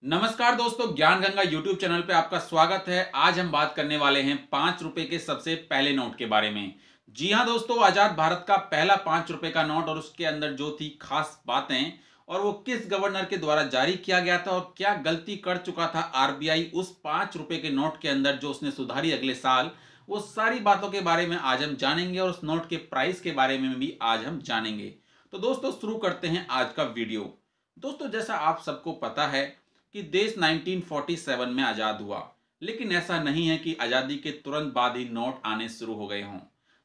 नमस्कार दोस्तों, ज्ञान गंगा यूट्यूब चैनल पे आपका स्वागत है। आज हम बात करने वाले हैं 5 रुपए के सबसे पहले नोट के बारे में। जी हां दोस्तों, आजाद भारत का पहला 5 रुपए का नोट और उसके अंदर जो थी खास बातें और वो किस गवर्नर के द्वारा जारी किया गया था और क्या गलती कर चुका था आरबीआई उस 5 रुपए के नोट के अंदर जो उसने सुधारी अगले साल, वो सारी बातों के बारे में आज हम जानेंगे और उस नोट के प्राइस के बारे में भी आज हम जानेंगे। तो दोस्तों शुरू करते हैं आज का वीडियो। दोस्तों जैसा आप सबको पता है कि देश 1947 में आज़ाद हुआ, लेकिन ऐसा नहीं है कि आज़ादी के तुरंत बाद ही नोट आने शुरू हो गए हों।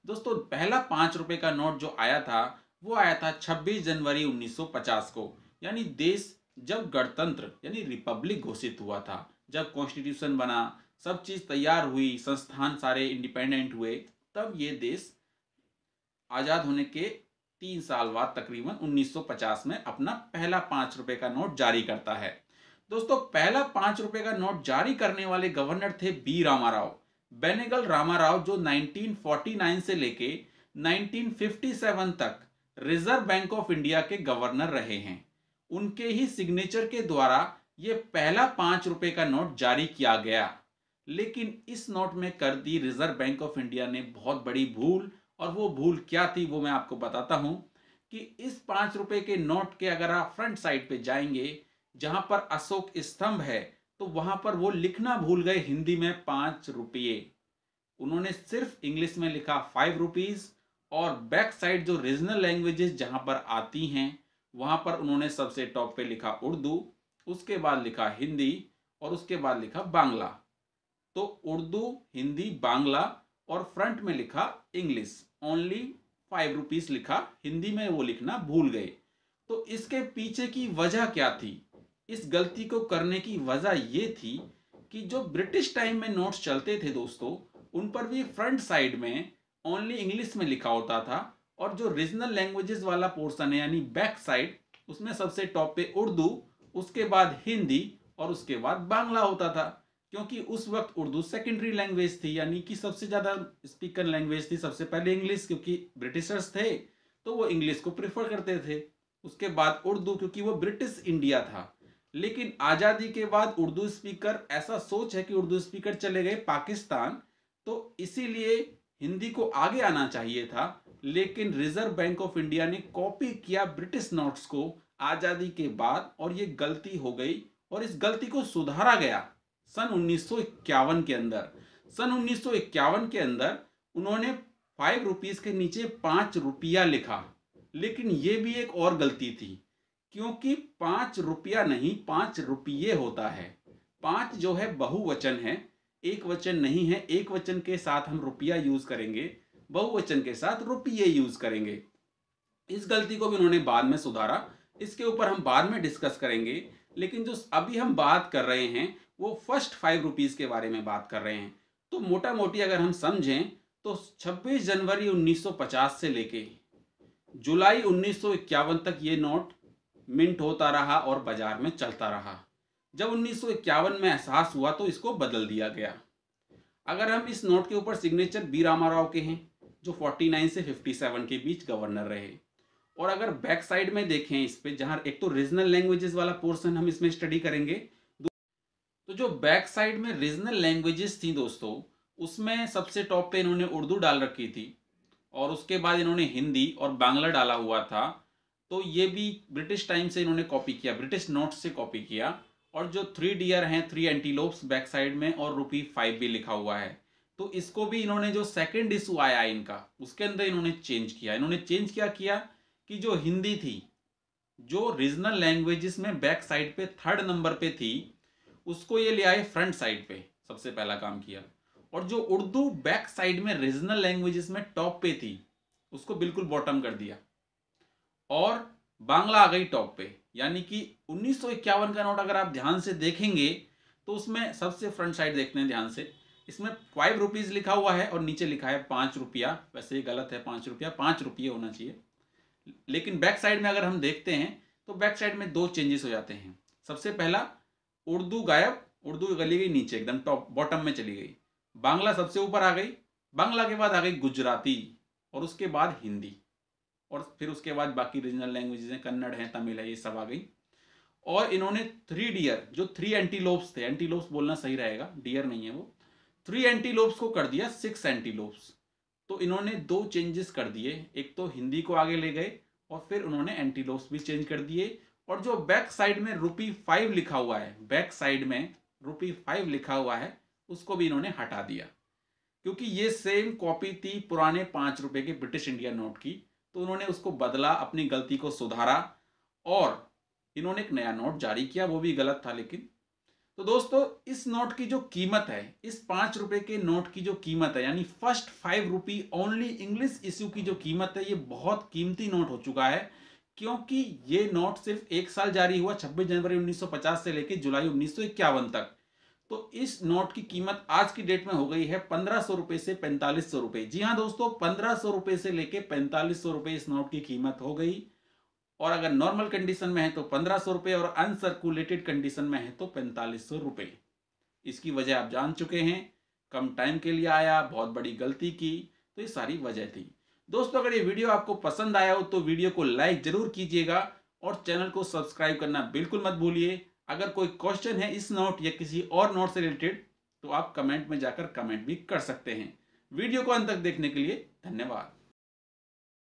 दोस्तों पहला 5 रुपए का नोट जो आया था वो आया था 26 जनवरी 1950 को, यानी देश जब गणतंत्र यानी रिपब्लिक घोषित हुआ था, जब कॉन्स्टिट्यूशन बना, सब चीज़ तैयार हुई, संस्थान सारे इंडिपेंडेंट हुए, तब ये देश आज़ाद होने के 3 साल बाद तकरीबन 1950 में अपना पहला 5 रुपए का नोट जारी करता है। दोस्तों पहला 5 रुपए का नोट जारी करने वाले गवर्नर थे बी रामाराव, बेनेगल रामाराव, जो 1949 से लेके 1957 तक रिजर्व बैंक ऑफ इंडिया के गवर्नर रहे हैं। उनके ही सिग्नेचर के द्वारा ये पहला 5 रुपए का नोट जारी किया गया। लेकिन इस नोट में कर दी रिजर्व बैंक ऑफ इंडिया ने बहुत बड़ी भूल, और वो भूल क्या थी वो मैं आपको बताता हूं कि इस 5 रुपए के नोट के अगर आप फ्रंट साइड पे जाएंगे जहां पर अशोक स्तंभ है, तो वहां पर वो लिखना भूल गए हिंदी में 5 रुपये। उन्होंने सिर्फ इंग्लिश में लिखा 5 रुपीज, और बैक साइड जो रीजनल लैंग्वेजेस जहां पर आती हैं वहां पर उन्होंने सबसे टॉप पे लिखा उर्दू, उसके बाद लिखा हिंदी और उसके बाद लिखा बांग्ला। तो उर्दू, हिंदी, बांग्ला और फ्रंट में लिखा इंग्लिश, ओनली 5 रुपीज लिखा, हिंदी में वो लिखना भूल गए। तो इसके पीछे की वजह क्या थी? इस गलती को करने की वजह ये थी कि जो ब्रिटिश टाइम में नोट्स चलते थे दोस्तों, उन पर भी फ्रंट साइड में ओनली इंग्लिश में लिखा होता था, और जो रीजनल लैंग्वेजेस वाला पोर्शन है यानी बैक साइड, उसमें सबसे टॉप पे उर्दू, उसके बाद हिंदी और उसके बाद बांग्ला होता था। क्योंकि उस वक्त उर्दू सेकेंडरी लैंग्वेज थी, यानी कि सबसे ज़्यादा स्पीकर लैंग्वेज थी, सबसे पहले इंग्लिश, क्योंकि ब्रिटिशर्स थे तो वो इंग्लिश को प्रेफर करते थे। उसके बाद उर्दू, क्योंकि वो ब्रिटिश इंडिया था। लेकिन आज़ादी के बाद उर्दू स्पीकर, ऐसा सोच है कि उर्दू स्पीकर चले गए पाकिस्तान, तो इसीलिए हिंदी को आगे आना चाहिए था। लेकिन रिजर्व बैंक ऑफ इंडिया ने कॉपी किया ब्रिटिश नोट्स को आज़ादी के बाद, और ये गलती हो गई और इस गलती को सुधारा गया सन 1951 के अंदर। सन 1951 के अंदर उन्होंने 5 रुपीज के नीचे 5 रुपया लिखा। लेकिन ये भी एक और गलती थी, क्योंकि 5 रुपया नहीं 5 रुपये होता है। 5 जो है बहुवचन है, एक वचन नहीं है। एक वचन के साथ हम रुपया यूज करेंगे, बहुवचन के साथ रुपये यूज करेंगे। इस गलती को भी उन्होंने बाद में सुधारा, इसके ऊपर हम बाद में डिस्कस करेंगे। लेकिन जो अभी हम बात कर रहे हैं वो फर्स्ट 5 रुपीज के बारे में बात कर रहे हैं। तो मोटा मोटी अगर हम समझें तो 26 जनवरी 1950 से लेके जुलाई 1951 तक ये नोट मिंट होता रहा और बाजार में चलता रहा। जब 1951 में एहसास हुआ तो इसको बदल दिया गया। अगर हम इस नोट के ऊपर सिग्नेचर बी रामाराव के हैं, जो 49 से 57 के बीच गवर्नर रहे, और अगर बैक साइड में देखें इस पे, जहां एक तो रीजनल लैंग्वेजेस वाला पोर्शन हम इसमें स्टडी करेंगे, तो जो बैक साइड में रीजनल लैंग्वेजेस थी दोस्तों, उसमें सबसे टॉप पे इन्होंने उर्दू डाल रखी थी, और उसके बाद इन्होंने हिंदी और बांग्ला डाला हुआ था। तो ये भी ब्रिटिश टाइम से इन्होंने कॉपी किया, ब्रिटिश नोट से कॉपी किया। और जो 3 डियर हैं, 3 एंटीलोप्स बैक साइड में, और ₹5 भी लिखा हुआ है। तो इसको भी इन्होंने, जो सेकेंड इशू आया इनका, उसके अंदर इन्होंने चेंज किया। इन्होंने चेंज क्या किया कि जो हिंदी थी, जो रीजनल लैंग्वेजेस में बैक साइड पे 3rd नंबर पे थी, उसको ये ले आए फ्रंट साइड पे, सबसे पहला काम किया। और जो उर्दू बैक साइड में रीजनल लैंग्वेजेस में टॉप पे थी, उसको बिल्कुल बॉटम कर दिया, और बांग्ला आ गई टॉप पे। यानी कि 1951 का नोट अगर आप ध्यान से देखेंगे तो उसमें सबसे फ्रंट साइड देखते हैं ध्यान से, इसमें 5 रुपीज लिखा हुआ है और नीचे लिखा है 5 रुपया। वैसे ये गलत है, 5 रुपया, 5 रुपये होना चाहिए। लेकिन बैक साइड में अगर हम देखते हैं तो बैक साइड में 2 चेंजेस हो जाते हैं। सबसे पहला, उर्दू गायब, उर्दू गली गई नीचे, एकदम टॉप बॉटम में चली गई। बांग्ला सबसे ऊपर आ गई, बांग्ला के बाद आ गई गुजराती, और उसके बाद हिंदी, और फिर उसके बाद बाकी रीजनल लैंग्वेजेस हैं, कन्नड़ है, तमिल है, ये सब आ गई। और इन्होंने 3 डियर, जो 3 एंटीलोप्स थे, एंटीलोप्स बोलना सही रहेगा, डियर नहीं है वो, 3 एंटीलोप्स को कर दिया 6 एंटीलोप्स। तो इन्होंने 2 चेंजेस कर दिए, एक तो हिंदी को आगे ले गए और फिर उन्होंने एंटीलोप्स भी चेंज कर दिए। और जो बैक साइड में ₹5 लिखा हुआ है, बैक साइड में ₹5 लिखा हुआ है, उसको भी इन्होंने हटा दिया, क्योंकि ये सेम कॉपी थी पुराने 5 रुपए के ब्रिटिश इंडिया नोट की। तो उन्होंने उसको बदला, अपनी गलती को सुधारा और इन्होंने एक नया नोट जारी किया, वो भी गलत था लेकिन। तो दोस्तों इस नोट की जो कीमत है, इस 5 रुपए के नोट की जो कीमत है, यानी फर्स्ट 5 रुपी ओनली इंग्लिश इश्यू की जो कीमत है, ये बहुत कीमती नोट हो चुका है, क्योंकि ये नोट सिर्फ 1 साल जारी हुआ, 26 जनवरी 1950 से लेकर जुलाई 1951 तक। तो इस नोट की कीमत आज की डेट में हो गई है 1500 रुपए से 4500 रुपए। जी हाँ दोस्तों, 1500 रुपए से लेके 4500 रुपए इस नोट की कीमत हो गई। और अगर नॉर्मल कंडीशन में है तो 1500 रुपए और अनसर्कुलेटेड कंडीशन में है तो 4500 रुपए। इसकी वजह आप जान चुके हैं, कम टाइम के लिए आया, बहुत बड़ी गलती की, तो ये सारी वजह थी। दोस्तों अगर ये वीडियो आपको पसंद आया हो तो वीडियो को लाइक जरूर कीजिएगा और चैनल को सब्सक्राइब करना बिल्कुल मत भूलिए। अगर कोई क्वेश्चन है इस नोट या किसी और नोट से रिलेटेड तो आप कमेंट में जाकर कमेंट भी कर सकते हैं। वीडियो को अंत तक देखने के लिए धन्यवाद।